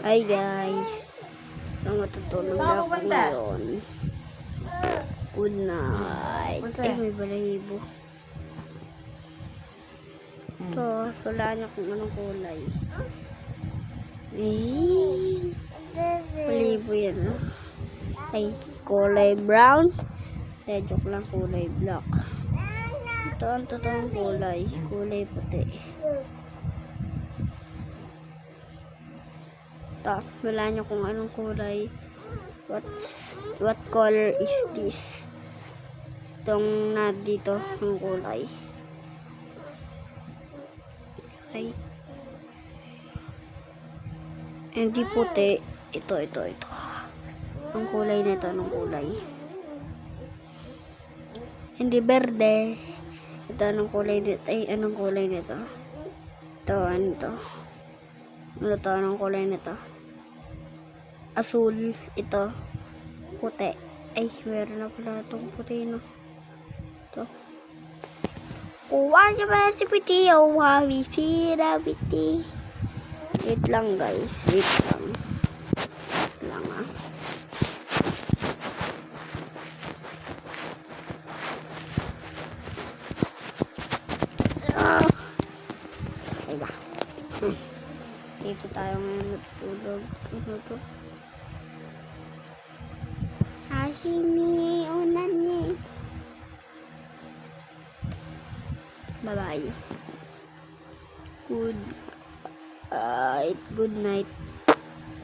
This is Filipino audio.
Hi guys. So matutulog na ako ngayon. Good night. May balahibo. Ito, wala niya kung anong kulay. Balahibo yan, no? Ay, kulay brown. Joke lang, kulay black. Ito ang totoong kulay. Kulay puti. Ito, wala niyo kung anong kulay. What color is this? Itong na dito ang kulay. Ay. Hindi puti. Ito. Ang kulay nito, anong kulay? Hindi berde. Ito, anong kulay nito? Ay, anong kulay nito? Ito, ano to? Ano to? Anong kulay nito? Asul. Ito. Puti. Ay, meron na pala itong puti, no? Ito. Kuha niyo ba si Piti? Wawi sira, Piti. Wait lang, guys. Wait lang. Wait lang, ah. Diba? Dito tayo ngayon matutulog. Ano to? Hashimi onani. Bye-bye. Good night.